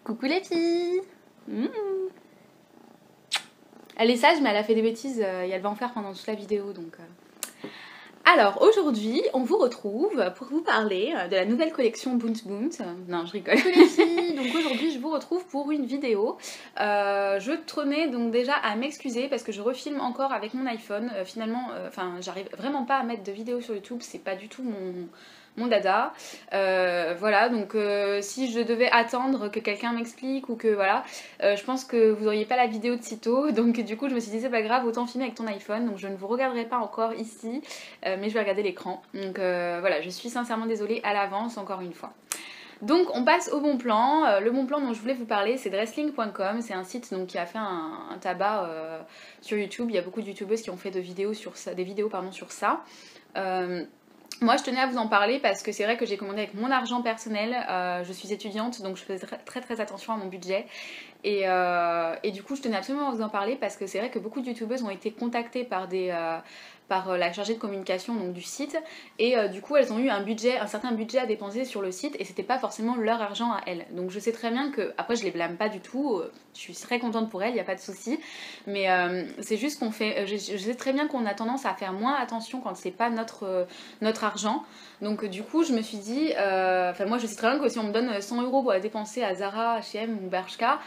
Coucou les filles. Elle est sage mais elle a fait des bêtises et elle va en faire pendant toute la vidéo donc... Alors aujourd'hui on vous retrouve pour vous parler de la nouvelle collection Boont Boont. Non je rigole. Coucou les filles. Donc aujourd'hui je vous retrouve pour une vidéo. Je tenais donc déjà à m'excuser parce que je refilme encore avec mon iPhone. Finalement, j'arrive vraiment pas à mettre de vidéos sur YouTube, c'est pas du tout mon dada. Voilà, donc si je devais attendre que quelqu'un m'explique ou que voilà, je pense que vous auriez pas la vidéo de sitôt. Donc du coup je me suis dit c'est pas grave, autant filmer avec ton iPhone. Donc je ne vous regarderai pas encore ici, mais je vais regarder l'écran. Donc voilà, je suis sincèrement désolée à l'avance encore une fois. Donc on passe au bon plan. Le bon plan dont je voulais vous parler c'est Dressling.com. C'est un site donc, qui a fait un tabac sur YouTube. Il y a beaucoup de youtubeuses qui ont fait des vidéos sur ça. Moi je tenais à vous en parler parce que c'est vrai que j'ai commandé avec mon argent personnel, je suis étudiante donc je fais très attention à mon budget et du coup je tenais absolument à vous en parler parce que c'est vrai que beaucoup de youtubeuses ont été contactées par la chargée de communication donc, du site et du coup elles ont eu un certain budget à dépenser sur le site et c'était pas forcément leur argent à elles. Donc je sais très bien que, après je les blâme pas du tout, je suis très contente pour elles, il n'y a pas de souci, mais c'est juste qu'on fait, je sais très bien qu'on a tendance à faire moins attention quand c'est pas notre argent. Donc du coup je me suis dit, moi je sais très bien que si on me donne 100 € pour la dépenser à Zara, H&M ou Bershka,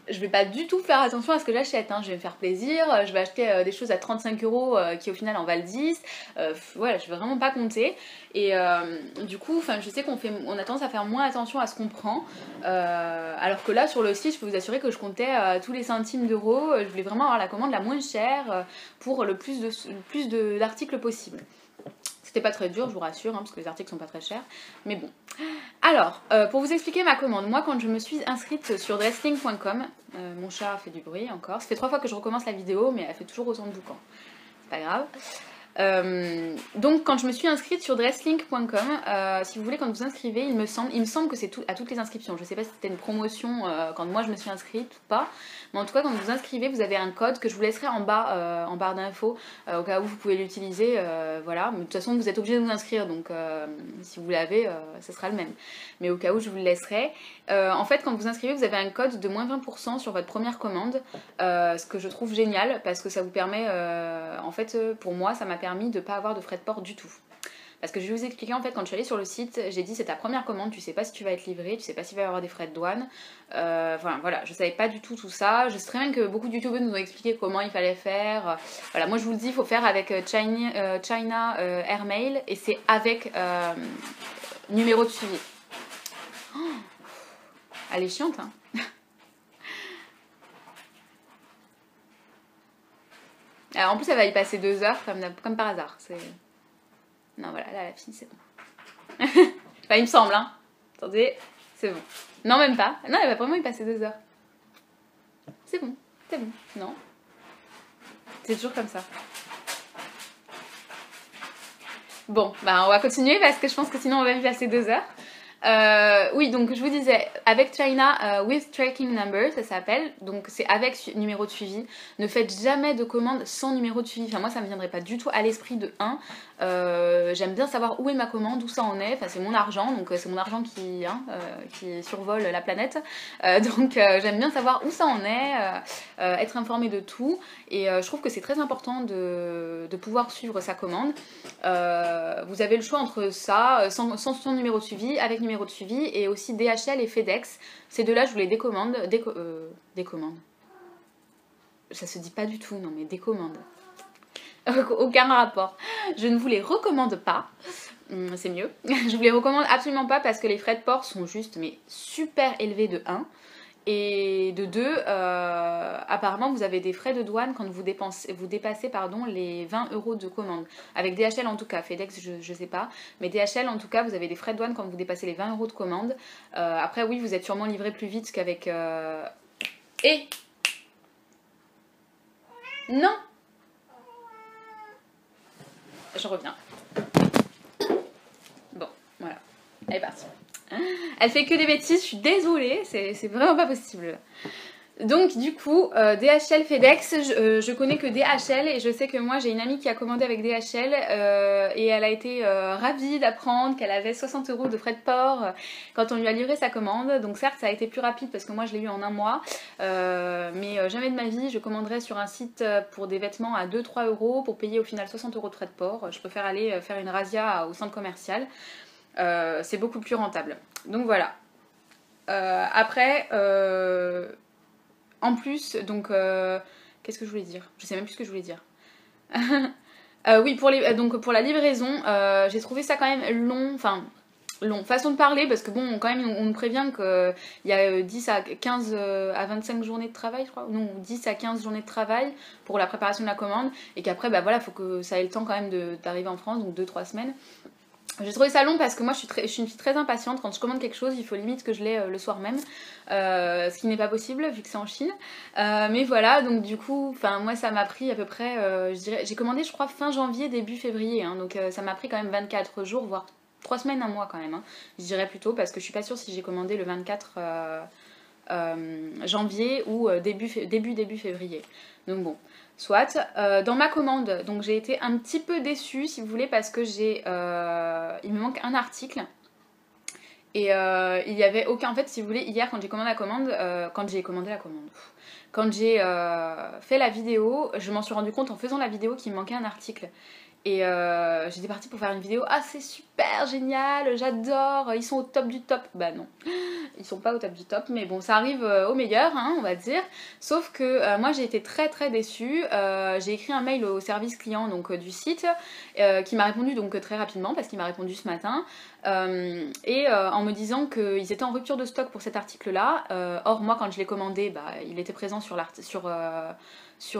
je vais pas du tout faire attention à ce que j'achète, hein. Je vais me faire plaisir, je vais acheter des choses à 35 € qui au final en valent 10, voilà, je vais vraiment pas compter. Et du coup, je sais on a tendance à faire moins attention à ce qu'on prend, alors que là sur le site, je peux vous assurer que je comptais tous les centimes d'euros, je voulais vraiment avoir la commande la moins chère pour le plus d'articles possible. C'était pas très dur, je vous rassure, hein, parce que les articles sont pas très chers, mais bon. Alors, pour vous expliquer ma commande, moi quand je me suis inscrite sur Dressling.com, mon chat fait du bruit encore, ça fait 3 fois que je recommence la vidéo, mais elle fait toujours autant de boucan, c'est pas grave. Donc quand je me suis inscrite sur Dressling.com, si vous voulez, quand vous inscrivez, il me semble que c'est à toutes les inscriptions. Je sais pas si c'était une promotion quand moi je me suis inscrite ou pas, mais en tout cas quand vous inscrivez, vous avez un code que je vous laisserai en barre d'infos au cas où vous pouvez l'utiliser. Voilà, mais de toute façon vous êtes obligé de vous inscrire, donc si vous l'avez, ce sera le même. Mais au cas où je vous le laisserai. En fait, quand vous inscrivez, vous avez un code de moins 20% sur votre première commande, ce que je trouve génial parce que ça vous permet, en fait, pour moi, ça m'a permis de ne pas avoir de frais de port du tout. Parce que je vais vous expliquer, en fait, quand je suis allée sur le site, j'ai dit c'est ta première commande, tu sais pas si tu vas être livré, tu sais pas s'il va y avoir des frais de douane. Voilà, je savais pas du tout ça. Je sais très bien que beaucoup de youtubeurs nous ont expliqué comment il fallait faire. Voilà, moi je vous le dis, il faut faire avec China Airmail et c'est avec numéro de suivi. Oh, elle est chiante, hein. Alors, en plus, elle va y passer 2 heures comme par hasard. Non, voilà, là, la fille, c'est bon. Enfin, il me semble, hein. Attendez, c'est bon. Non, même pas. Non, elle va vraiment y passer 2 heures. C'est bon, non. C'est toujours comme ça. Bon, on va continuer parce que je pense que sinon on va y passer 2 heures. Oui, donc je vous disais, avec China, with tracking number, ça s'appelle, donc c'est avec numéro de suivi. Ne faites jamais de commande sans numéro de suivi. Enfin, moi, ça me viendrait pas du tout à l'esprit de 1. J'aime bien savoir où est ma commande, où ça en est. Enfin, c'est mon argent, donc c'est mon argent qui survole la planète. Donc j'aime bien savoir où ça en est, être informée de tout. Et je trouve que c'est très important de pouvoir suivre sa commande. Vous avez le choix entre ça, sans son numéro de suivi, avec numéro de suivi, et aussi DHL et FedEx. Ces deux-là, je vous les décommande. Décommande. Ça se dit pas du tout, non mais décommande. Aucun rapport. Je ne vous les recommande pas. C'est mieux. Je vous les recommande absolument pas parce que les frais de port sont juste mais super élevés de 1. Et de 2, apparemment vous avez des frais de douane quand vous dépassez les 20 € de commande. Avec DHL en tout cas, FedEx je sais pas, mais DHL en tout cas vous avez des frais de douane quand vous dépassez les 20 € de commande. Après oui, vous êtes sûrement livré plus vite qu'avec... Et non, je reviens. Bon, voilà, elle est partie. Elle fait que des bêtises, je suis désolée, c'est vraiment pas possible. Donc du coup, DHL, FedEx, je connais que DHL et je sais que moi j'ai une amie qui a commandé avec DHL et elle a été ravie d'apprendre qu'elle avait 60 € de frais de port quand on lui a livré sa commande. Donc certes ça a été plus rapide parce que moi je l'ai eu en un mois, mais jamais de ma vie je commanderais sur un site pour des vêtements à 2-3 € pour payer au final 60 € de frais de port. Je préfère aller faire une razzia au centre commercial, c'est beaucoup plus rentable. Donc voilà. Après... En plus, donc, qu'est-ce que je voulais dire? Je sais même plus ce que je voulais dire. Oui, donc pour la livraison, j'ai trouvé ça quand même long, enfin long, façon de parler, parce que bon, quand même, on nous prévient qu'il y a 10 à 15 à 25 journées de travail, je crois, non, 10 à 15 journées de travail pour la préparation de la commande, et qu'après, bah voilà, faut que ça ait le temps quand même d'arriver en France, donc 2-3 semaines. J'ai trouvé ça long parce que moi je suis une fille très impatiente. Quand je commande quelque chose, il faut limite que je l'ai le soir même, ce qui n'est pas possible vu que c'est en Chine. Mais voilà, donc du coup, moi ça m'a pris à peu près, je dirais, j'ai commandé je crois fin janvier, début février, hein, donc ça m'a pris quand même 24 jours, voire 3 semaines, un mois quand même, hein, je dirais plutôt, parce que je suis pas sûre si j'ai commandé le 24 janvier ou début février. Donc bon, soit. Dans ma commande, donc j'ai été un petit peu déçue si vous voulez parce que il me manque un article. Et il y avait aucun... En fait, si vous voulez, hier quand j'ai commandé la commande, quand j'ai fait la vidéo, je m'en suis rendu compte en faisant la vidéo qu'il me manquait un article. Et j'étais partie pour faire une vidéo, ah c'est super génial, j'adore, ils sont au top du top. Bah non, ils sont pas au top du top, mais bon ça arrive au meilleur, hein, on va dire. Sauf que moi j'ai été très très déçue, j'ai écrit un mail au service client donc, du site, qui m'a répondu donc très rapidement parce qu'il m'a répondu ce matin, en me disant qu'ils étaient en rupture de stock pour cet article là. Or moi quand je l'ai commandé, bah, il était présent sur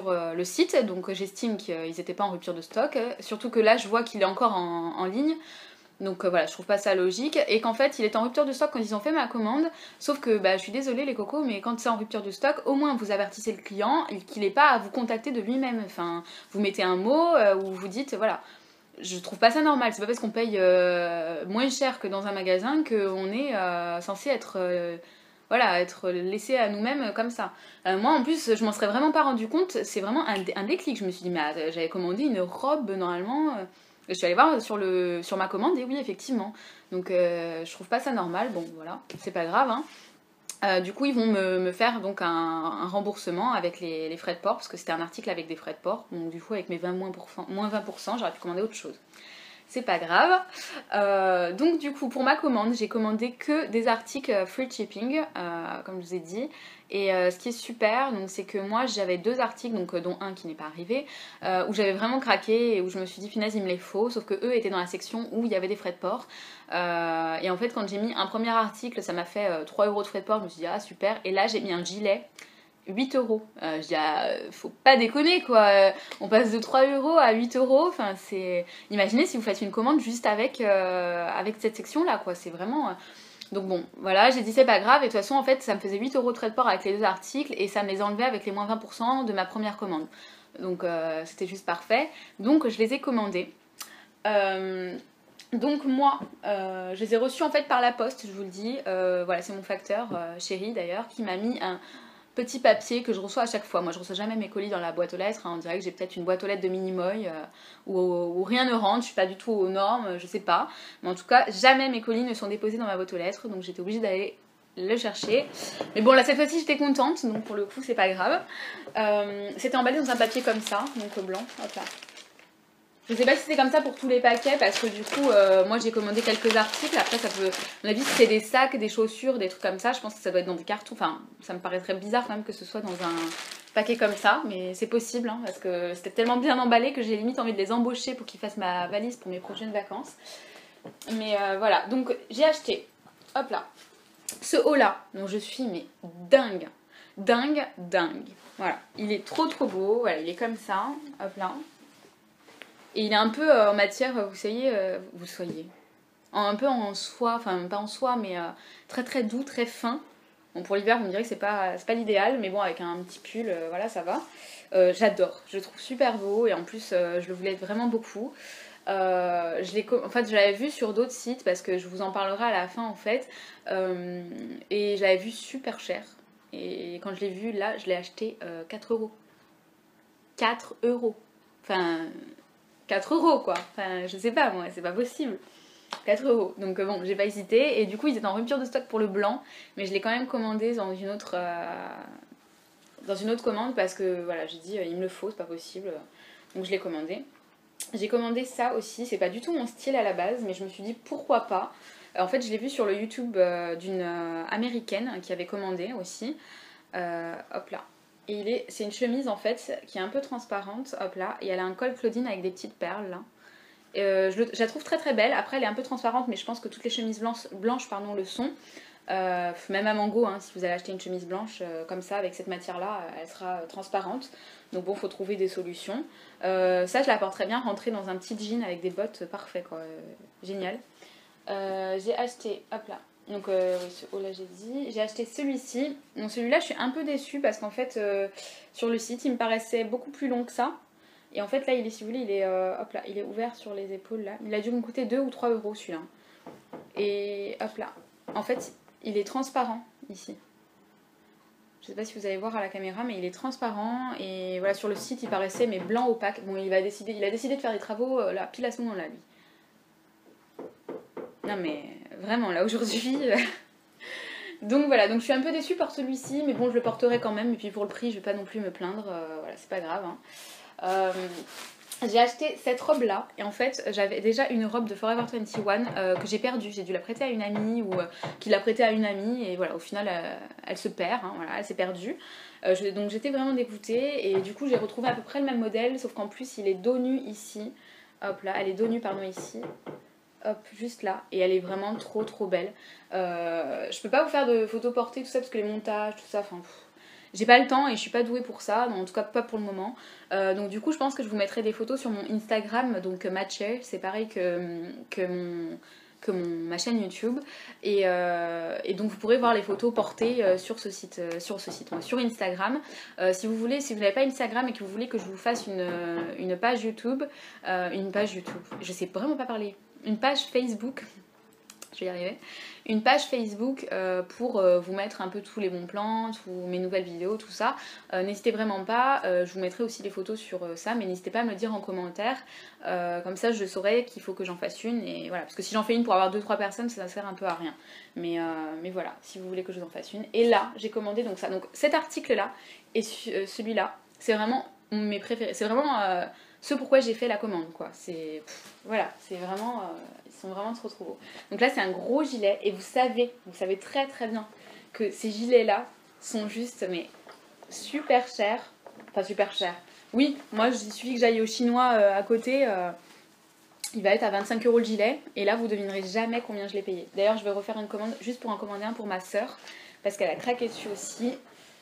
le site, donc j'estime qu'ils n'étaient pas en rupture de stock, surtout que là je vois qu'il est encore en ligne, donc voilà, je trouve pas ça logique, et qu'en fait il est en rupture de stock quand ils ont fait ma commande, sauf que bah, je suis désolée les cocos, mais quand c'est en rupture de stock, au moins vous avertissez le client qu'il n'ait pas à vous contacter de lui-même, enfin vous mettez un mot où vous dites voilà. Je trouve pas ça normal, c'est pas parce qu'on paye moins cher que dans un magasin qu'on est censé être laissé à nous-mêmes comme ça. Moi en plus, je m'en serais vraiment pas rendu compte, c'est vraiment un déclic. Je me suis dit, mais j'avais commandé une robe normalement. Je suis allée voir sur ma commande et oui, effectivement. Donc je trouve pas ça normal, bon voilà, c'est pas grave, hein. Du coup, ils vont me faire donc un remboursement avec les frais de port, parce que c'était un article avec des frais de port. Donc, du coup, avec mes moins 20%, j'aurais pu commander autre chose. C'est pas grave. Donc, du coup, pour ma commande, j'ai commandé que des articles free shipping, comme je vous ai dit. Et ce qui est super, c'est que moi j'avais 2 articles, donc, dont un qui n'est pas arrivé, où j'avais vraiment craqué et où je me suis dit, finesse, il me les faut, sauf que eux étaient dans la section où il y avait des frais de port. Et en fait, quand j'ai mis un premier article, ça m'a fait 3 € de frais de port, je me suis dit, ah super. Et là, j'ai mis un gilet. 8 €. Je dis, faut pas déconner quoi. On passe de 3 € à 8 €. Enfin, c'est. Imaginez si vous faites une commande juste avec cette section là quoi. C'est vraiment. Donc bon, voilà, j'ai dit c'est pas grave. Et de toute façon, en fait, ça me faisait 8 € de frais de port avec les 2 articles et ça me les enlevait avec les moins 20% de ma première commande. Donc c'était juste parfait. Donc je les ai commandés. Donc moi, je les ai reçus en fait par la poste, je vous le dis. Voilà, c'est mon facteur, chéri d'ailleurs, qui m'a mis un petit papier que je reçois à chaque fois. Moi, je reçois jamais mes colis dans la boîte aux lettres, hein. On dirait que j'ai peut-être une boîte aux lettres de Minimoy où rien ne rentre, je suis pas du tout aux normes, je sais pas. Mais en tout cas, jamais mes colis ne sont déposés dans ma boîte aux lettres, donc j'étais obligée d'aller le chercher. Mais bon, là, cette fois-ci, j'étais contente, donc pour le coup, c'est pas grave. C'était emballé dans un papier comme ça, donc blanc, hop là. Je sais pas si c'est comme ça pour tous les paquets parce que du coup moi j'ai commandé quelques articles, après ça peut, à mon avis si c'est des sacs, des chaussures, des trucs comme ça, je pense que ça doit être dans des cartons, enfin ça me paraîtrait bizarre quand même que ce soit dans un paquet comme ça, mais c'est possible hein, parce que c'était tellement bien emballé que j'ai limite envie de les embaucher pour qu'ils fassent ma valise pour mes prochaines vacances. Mais voilà, donc j'ai acheté, hop là, ce haut là, dont je suis mais dingue, voilà, il est trop beau, voilà, il est comme ça, hop là. Et il est un peu en matière, un peu en soie, enfin pas en soie, mais très doux, très fin. Bon, pour l'hiver, vous me direz que c'est pas l'idéal, mais bon, avec un petit pull, voilà, ça va. J'adore, je le trouve super beau, et en plus, je le voulais vraiment beaucoup. En fait, je l'avais vu sur d'autres sites, parce que je vous en parlerai à la fin, en fait. Et je l'avais vu super cher. Et quand je l'ai vu là, je l'ai acheté 4 euros. 4 euros. Enfin, 4 euros quoi. Enfin, je sais pas moi, c'est pas possible. 4 euros. Donc bon, j'ai pas hésité. Et du coup, ils étaient en rupture de stock pour le blanc. Mais je l'ai quand même commandé dans une autre commande parce que voilà, j'ai dit il me le faut, c'est pas possible. Donc je l'ai commandé. J'ai commandé ça aussi. C'est pas du tout mon style à la base, mais je me suis dit pourquoi pas. En fait, je l'ai vu sur le YouTube d'une américaine qui avait commandé aussi. Hop là. Et c'est une chemise en fait qui est un peu transparente, hop là, et elle a un col Claudine avec des petites perles là. Je la trouve très très belle. Après, elle est un peu transparente, mais je pense que toutes les chemises blanches le sont. Même à Mango, hein, si vous allez acheter une chemise blanche comme ça, avec cette matière-là, elle sera transparente. Donc bon, faut trouver des solutions. Ça, je la porterais bien rentrée dans un petit jean avec des bottes, parfait quoi. Génial. J'ai acheté, hop là. Donc oui, ce haut là j'ai dit. J'ai acheté celui-ci. Donc celui-là, je suis un peu déçue parce qu'en fait, sur le site, il me paraissait beaucoup plus long que ça. Et en fait là, si vous voulez, hop là, il est ouvert sur les épaules là. Il a dû me coûter 2 ou 3 euros celui-là. Et hop là. En fait, il est transparent ici. Je sais pas si vous allez voir à la caméra, mais il est transparent. Et voilà, sur le site, il paraissait mais blanc opaque. Bon, il a décidé de faire des travaux là, pile à ce moment-là, lui. Non mais vraiment, là aujourd'hui... Donc voilà, donc je suis un peu déçue par celui-ci, mais bon, je le porterai quand même. Et puis pour le prix, je vais pas non plus me plaindre. Voilà, c'est pas grave. Hein. J'ai acheté cette robe là et en fait j'avais déjà une robe de Forever 21 que j'ai perdue, j'ai dû la prêter à une amie ou qui l'a prêtée à une amie et voilà, au final elle se perd, hein, voilà, elle s'est perdue. Donc j'étais vraiment dégoûtée et du coup j'ai retrouvé à peu près le même modèle sauf qu'en plus il est dos nu ici, hop là, elle est dos nu pardon ici, hop juste là et elle est vraiment trop trop belle. Je peux pas vous faire de photos portées tout ça parce que les montages tout ça, enfin... J'ai pas le temps et je suis pas douée pour ça, en tout cas pas pour le moment. Donc du coup je pense que je vous mettrai des photos sur mon Instagram, donc Matcher, c'est pareil que ma chaîne YouTube. Et donc vous pourrez voir les photos portées sur Instagram. Si vous n'avez pas Instagram et que vous voulez que je vous fasse une page YouTube, je sais vraiment pas parler, une page Facebook. Je vais y arriver. Une page Facebook pour vous mettre un peu tous les bons plans, tous mes nouvelles vidéos, tout ça. N'hésitez vraiment pas, je vous mettrai aussi les photos sur ça, mais n'hésitez pas à me le dire en commentaire. Comme ça je saurai qu'il faut que j'en fasse une. Et voilà, parce que si j'en fais une pour avoir 2-3 personnes, ça sert un peu à rien. Mais voilà, si vous voulez que je vous en fasse une. Et là, j'ai commandé donc ça. Donc cet article-là et celui-là, c'est vraiment mes préférés. C'est vraiment ce pourquoi j'ai fait la commande, quoi. Voilà, c'est vraiment... ils sont vraiment trop trop beaux. Donc là, c'est un gros gilet. Et vous savez très très bien que ces gilets-là sont juste, mais super chers. Enfin, super chers. Oui, moi, il suffit que j'aille au chinois à côté. Il va être à 25 € le gilet. Et là, vous devinerez jamais combien je l'ai payé. D'ailleurs, je vais refaire une commande juste pour en commander un pour ma soeur. Parce qu'elle a craqué dessus aussi.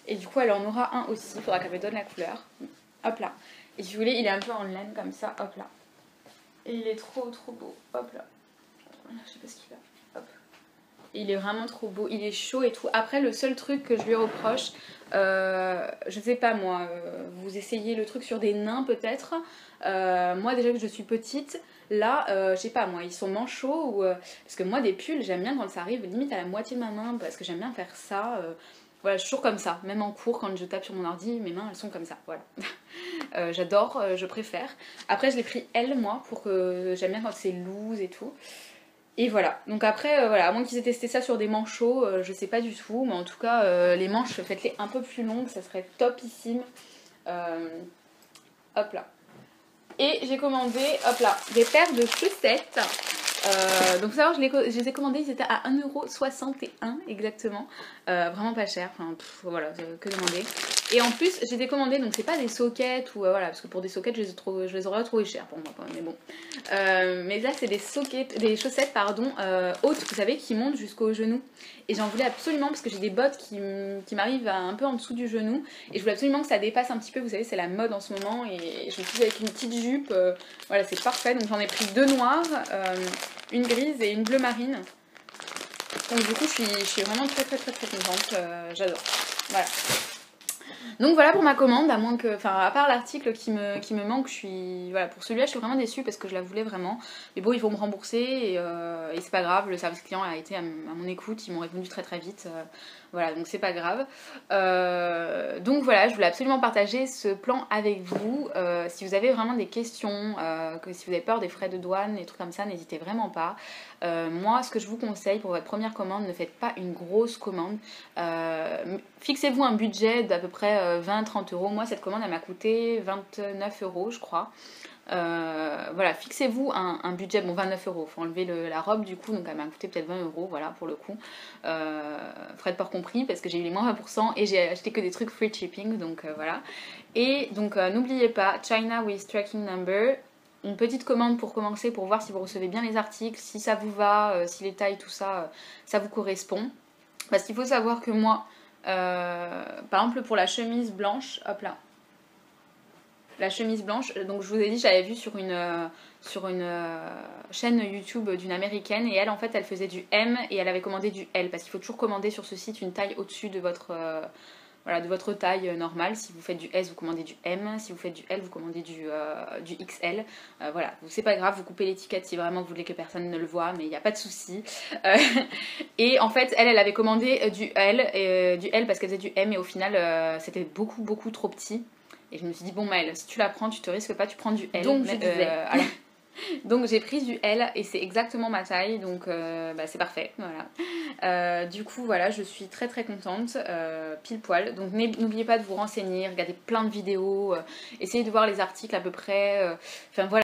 Et du coup, elle en aura un aussi. Il faudra qu'elle me donne la couleur. Hop là. Et si vous voulez, il est un peu en laine comme ça, hop là. Et il est trop trop beau, hop là. Je sais pas ce qu'il a, hop. Il est vraiment trop beau, il est chaud et tout. Après, le seul truc que je lui reproche, je sais pas moi, vous essayez le truc sur des nains peut-être. Moi déjà que je suis petite, là, je sais pas moi, ils sont manchots ou... parce que moi des pulls, j'aime bien quand ça arrive limite à la moitié de ma main, parce que j'aime bien faire ça. Voilà, je suis toujours comme ça, même en cours, quand je tape sur mon ordi, mes mains elles sont comme ça, voilà. J'adore, je préfère. Après je l'ai pris L moi, pour que j'aime bien quand c'est loose et tout. Et voilà, donc après, voilà, à moins qu'ils aient testé ça sur des manchots, je sais pas du tout, mais en tout cas, les manches, faites-les un peu plus longues, ça serait topissime. Hop là. Et j'ai commandé, hop là, des paires de chaussettes. Donc faut savoir, je les ai commandées, ils étaient à 1,61 € exactement, vraiment pas cher, enfin voilà, que demander. Et en plus j'ai des commandées, donc c'est pas des sockets ou voilà, parce que pour des sockets je les aurais trouvées chères pour moi, mais bon. Mais là c'est des chaussettes pardon, hautes, vous savez, qui montent jusqu'au genou. Et j'en voulais absolument parce que j'ai des bottes qui m'arrivent un peu en dessous du genou. Et je voulais absolument que ça dépasse un petit peu, vous savez, c'est la mode en ce moment. Et je me suis dit avec une petite jupe, voilà, c'est parfait. Donc j'en ai pris 2 noires, une grise et une bleu marine. Donc du coup je suis vraiment très très très très contente, j'adore. Voilà. Donc voilà pour ma commande, à moins que, enfin à part l'article qui me manque, voilà, pour celui-là je suis vraiment déçue parce que je la voulais vraiment. Mais bon, ils vont me rembourser et c'est pas grave, le service client a été à mon écoute, ils m'ont répondu très très vite. Voilà, donc c'est pas grave. Donc voilà, je voulais absolument partager ce plan avec vous. Si vous avez vraiment des questions, que si vous avez peur des frais de douane, des trucs comme ça, n'hésitez vraiment pas. Moi, ce que je vous conseille pour votre première commande, ne faites pas une grosse commande. Fixez-vous un budget d'à peu près 20-30 euros. Moi, cette commande, elle m'a coûté 29 euros, je crois. Voilà, fixez-vous un budget, bon 29 euros, faut enlever la robe du coup, donc elle m'a coûté peut-être 20 euros, voilà pour le coup, frais de port compris parce que j'ai eu les moins 20% et j'ai acheté que des trucs free shipping, donc voilà. Et donc n'oubliez pas, China with tracking number, une petite commande pour commencer pour voir si vous recevez bien les articles, si ça vous va, si les tailles, tout ça, ça vous correspond. Parce qu'il faut savoir que moi, par exemple pour la chemise blanche, hop là, la chemise blanche, donc je vous ai dit, j'avais vu sur une chaîne YouTube d'une américaine et elle en fait elle faisait du M et elle avait commandé du L parce qu'il faut toujours commander sur ce site une taille au-dessus de voilà, de votre taille normale. Si vous faites du S, vous commandez du M. Si vous faites du L, vous commandez du XL. Voilà, c'est pas grave, vous coupez l'étiquette si vraiment vous voulez que personne ne le voit, mais il n'y a pas de souci. Et en fait, elle avait commandé du L parce qu'elle faisait du M et au final, c'était beaucoup trop petit. Et je me suis dit, bon Maëlle, si tu la prends, tu te risques pas, tu prends du L. Donc je disais. Donc j'ai pris du L et c'est exactement ma taille, donc bah, c'est parfait, voilà. Du coup voilà, je suis très contente, pile poil. Donc n'oubliez pas de vous renseigner, regardez plein de vidéos, essayez de voir les articles à peu près. Enfin voilà.